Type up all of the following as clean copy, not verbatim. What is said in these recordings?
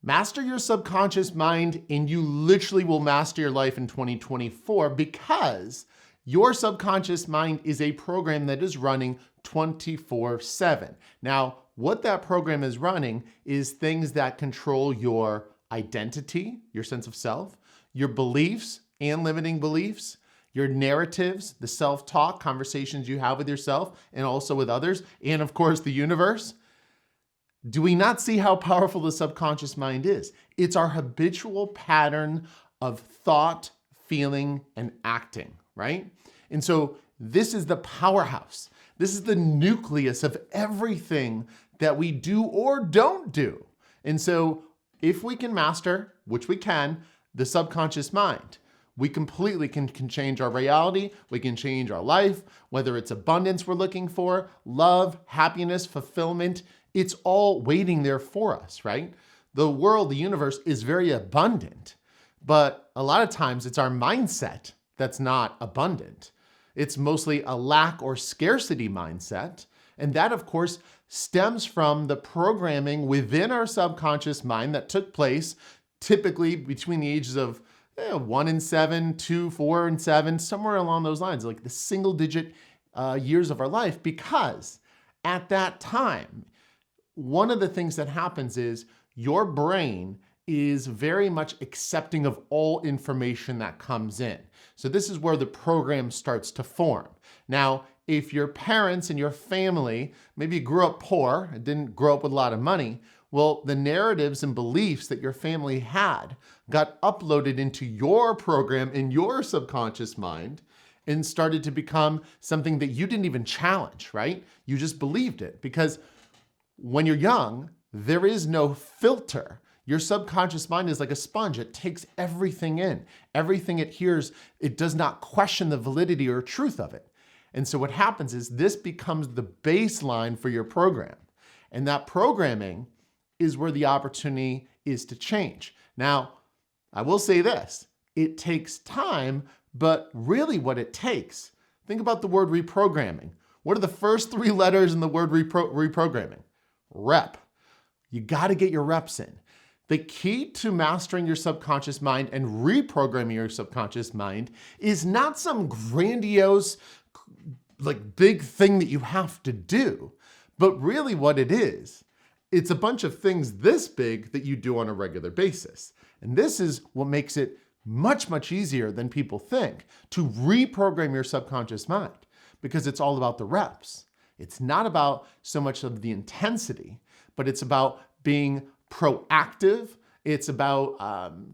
Master your subconscious mind and you literally will master your life in 2024 because your subconscious mind is a program that is running 24/7. Now, what that program is running is things that control your identity, your sense of self, your beliefs and limiting beliefs, your narratives, the self-talk, conversations you have with yourself and also with others, and of course the universe. Do we not see how powerful the subconscious mind is? It's our habitual pattern of thought, feeling, and acting, right? And so this is the powerhouse. This is the nucleus of everything that we do or don't do. And so if we can master, which we can, the subconscious mind, we completely can change our reality. We can change our life, whether it's abundance we're looking for, love, happiness, fulfillment. It's all waiting there for us, right? The world, the universe is very abundant, but a lot of times it's our mindset that's not abundant. It's mostly a lack or scarcity mindset. And that, of course, stems from the programming within our subconscious mind that took place typically between the ages of 1 and 7, 2, 4 and 7, somewhere along those lines, like the single digit years of our life, because at that time, one of the things that happens is your brain is very much accepting of all information that comes in. So this is where the program starts to form. Now, if your parents and your family maybe grew up poor and didn't grow up with a lot of money, well, the narratives and beliefs that your family had got uploaded into your program in your subconscious mind and started to become something that you didn't even challenge, right? You just believed it because when you're young, there is no filter. Your subconscious mind is like a sponge. It takes everything in. Everything it hears, it does not question the validity or truth of it. And so what happens is this becomes the baseline for your program. And that programming is where the opportunity is to change. Now, I will say this, it takes time, but really what it takes, think about the word reprogramming. What are the first 3 letters in the word reprogramming? Rep. You got to get your reps in. The key to mastering your subconscious mind and reprogramming your subconscious mind is not some grandiose, like big thing that you have to do, but really what it is, it's a bunch of things this big that you do on a regular basis. And this is what makes it much, much easier than people think to reprogram your subconscious mind because it's all about the reps. It's not about so much of the intensity, but it's about being proactive. It's about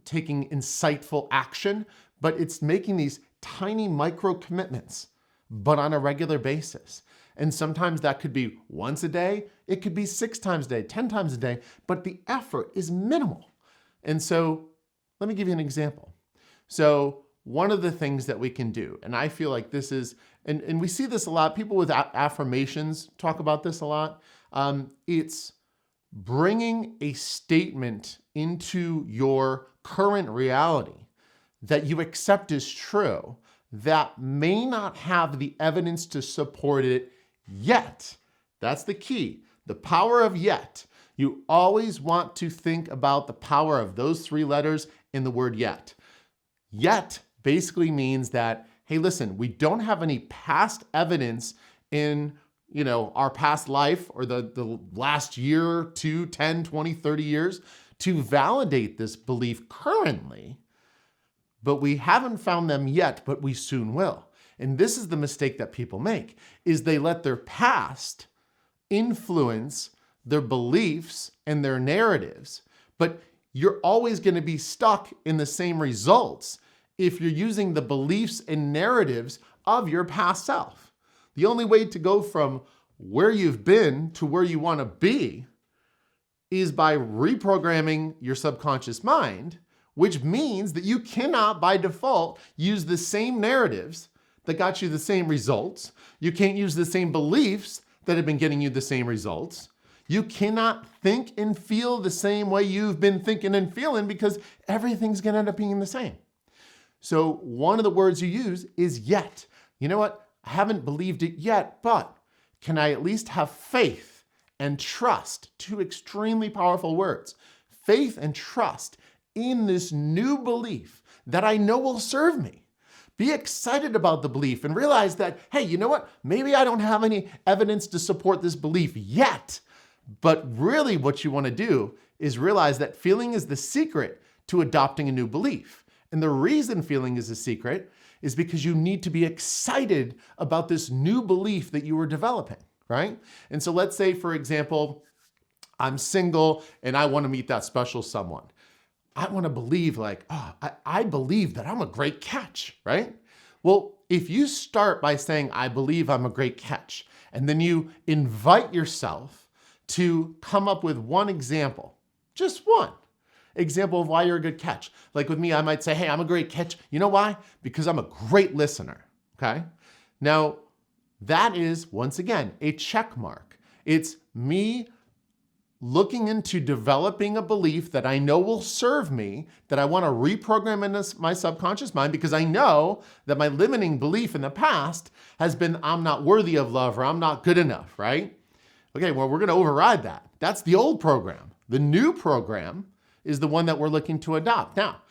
taking insightful action, but it's making these tiny micro commitments, but on a regular basis. And sometimes that could be once a day. It could be 6 times a day, 10 times a day, but the effort is minimal. And so let me give you an example. So one of the things that we can do, and I feel like this is, and we see this a lot, people with affirmations talk about this a lot. It's bringing a statement into your current reality that you accept as true that may not have the evidence to support it yet. That's the key. The power of yet. You always want to think about the power of those 3 letters in the word yet. Yet basically means that, hey, listen, we don't have any past evidence in our past life or the last year, 2, 10, 20, 30 years to validate this belief currently, but we haven't found them yet, but we soon will. And this is the mistake that people make, is they let their past influence their beliefs and their narratives, but you're always going to be stuck in the same results if you're using the beliefs and narratives of your past self. The only way to go from where you've been to where you want to be is by reprogramming your subconscious mind, which means that you cannot by default use the same narratives that got you the same results. You can't use the same beliefs that have been getting you the same results. You cannot think and feel the same way you've been thinking and feeling because everything's going to end up being the same. So one of the words you use is yet. You know what? I haven't believed it yet, but can I at least have faith and trust? 2 extremely powerful words. faith and trust in this new belief that I know will serve me. Be excited about the belief and realize that, hey, you know what? Maybe I don't have any evidence to support this belief yet. But really what you want to do is realize that feeling is the secret to adopting a new belief. And the reason feeling is a secret is because you need to be excited about this new belief that you were developing, right? And so let's say, for example, I'm single and I want to meet that special someone. I want to believe I believe that I'm a great catch, right? Well, if you start by saying, I believe I'm a great catch, and then you invite yourself to come up with one example, just one example of why you're a good catch. Like with me, I might say, hey, I'm a great catch. You know why? Because I'm a great listener, okay? Now, that is, once again, a check mark. It's me looking into developing a belief that I know will serve me, that I want to reprogram in my subconscious mind because I know that my limiting belief in the past has been I'm not worthy of love or I'm not good enough, right? Okay, well, we're going to override that. That's the old program. The new program is the one that we're looking to adopt. Now,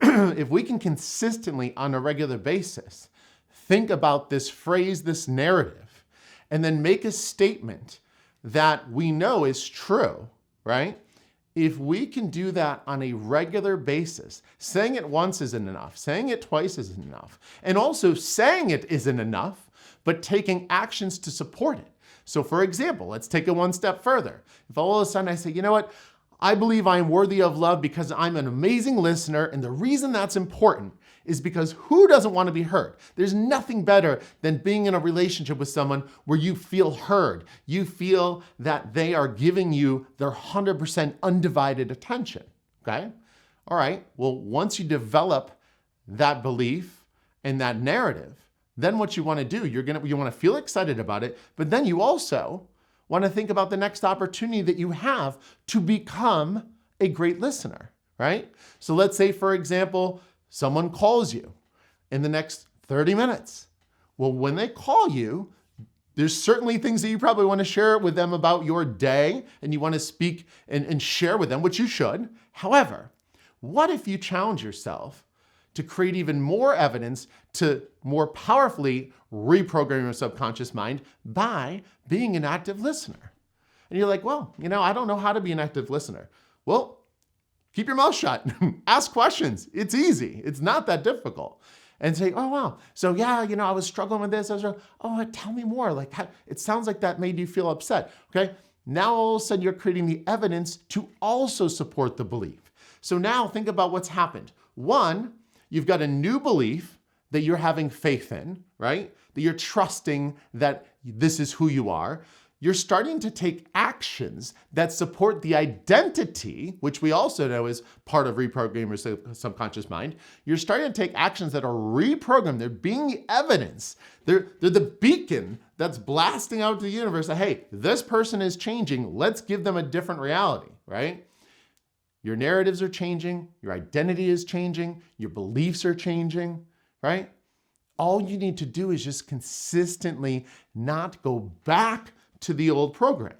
if we can consistently on a regular basis think about this phrase, this narrative, and then make a statement that we know is true, right? If we can do that on a regular basis, saying it once isn't enough, saying it twice isn't enough, and also saying it isn't enough, but taking actions to support it. So for example, let's take it one step further. If all of a sudden I say, you know what? I believe I'm worthy of love because I'm an amazing listener, and the reason that's important is because who doesn't want to be heard? There's nothing better than being in a relationship with someone where you feel heard. You feel that they are giving you their 100% undivided attention, okay? All right, well, once you develop that belief and that narrative, then what you want to do, you want to feel excited about it, but then you also want to think about the next opportunity that you have to become a great listener, right? So let's say, for example, someone calls you in the next 30 minutes. Well, when they call you, there's certainly things that you probably want to share with them about your day and you want to speak and share with them, which you should. However, what if you challenge yourself to create even more evidence to more powerfully reprogram your subconscious mind by being an active listener? And you're like, well, I don't know how to be an active listener. Well, keep your mouth shut. Ask questions. It's easy. It's not that difficult. And say, oh, wow. So yeah, I was struggling with this. Tell me more. It sounds like that made you feel upset. Okay. Now all of a sudden you're creating the evidence to also support the belief. So now think about what's happened. One, you've got a new belief that you're having faith in, right? That you're trusting that this is who you are. You're starting to take actions that support the identity, which we also know is part of reprogramming your subconscious mind. You're starting to take actions that are reprogrammed. They're being the evidence. They're the beacon that's blasting out to the universe that, hey, this person is changing. Let's give them a different reality, right? Your narratives are changing. Your identity is changing. Your beliefs are changing, right? All you need to do is just consistently not go back to the old program,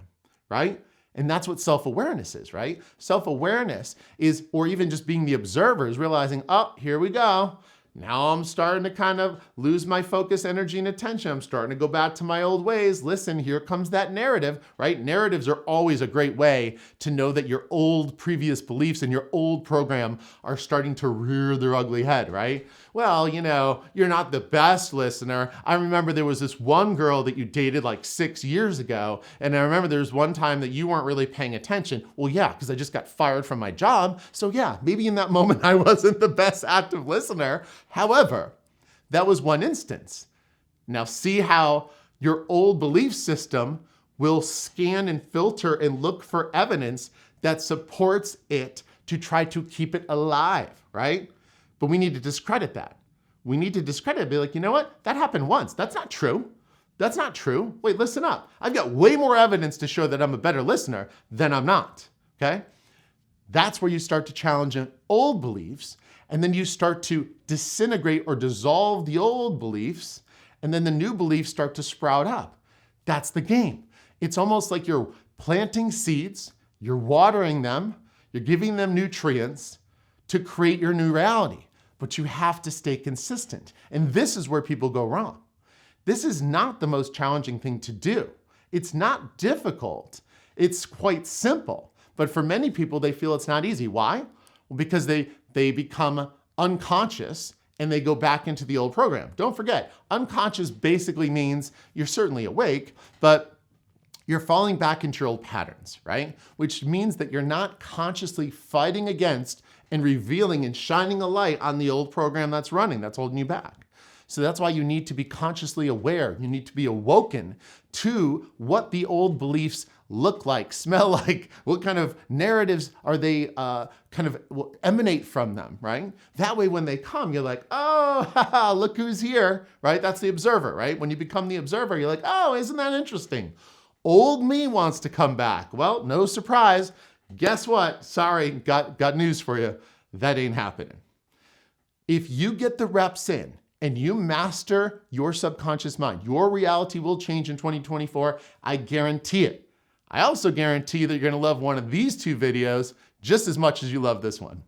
right? And that's what self-awareness is, right? Self-awareness is, or even just being the observer, is realizing, oh, here we go. Now I'm starting to kind of lose my focus, energy, and attention. I'm starting to go back to my old ways. Listen, here comes that narrative, right? Narratives are always a great way to know that your old previous beliefs and your old program are starting to rear their ugly head, right? Well, you're not the best listener. I remember there was this one girl that you dated like 6 years ago. And I remember there was one time that you weren't really paying attention. Well, yeah, because I just got fired from my job. So yeah, maybe in that moment I wasn't the best active listener. However, that was one instance. Now see how your old belief system will scan and filter and look for evidence that supports it to try to keep it alive, right? But we need to discredit that. We need to discredit it, be like, you know what? That happened once. That's not true. That's not true. Wait, listen up. I've got way more evidence to show that I'm a better listener than I'm not, okay? That's where you start to challenge old beliefs, and then you start to disintegrate or dissolve the old beliefs, and then the new beliefs start to sprout up. That's the game. It's almost like you're planting seeds, you're watering them, You're giving them nutrients to create your new reality, but you have to stay consistent. And this is where people go wrong. This is not the most challenging thing to do. It's not difficult. It's quite simple. But for many people, they feel it's not easy. Why? Well, because they become unconscious and they go back into the old program. Don't forget, unconscious basically means you're certainly awake, but you're falling back into your old patterns, right? Which means that you're not consciously fighting against and revealing and shining a light on the old program that's running, that's holding you back. So that's why you need to be consciously aware. You need to be awoken to what the old beliefs look like, smell like, what kind of narratives are they kind of emanate from them, right? That way when they come, you're like, oh, haha, look who's here, right? That's the observer, right? When you become the observer, you're like, oh, isn't that interesting? Old me wants to come back. Well, no surprise. Guess what? Sorry, got news for you. That ain't happening. If you get the reps in, and you master your subconscious mind, your reality will change in 2024. I guarantee it. I also guarantee that you're going to love one of these two videos just as much as you love this one.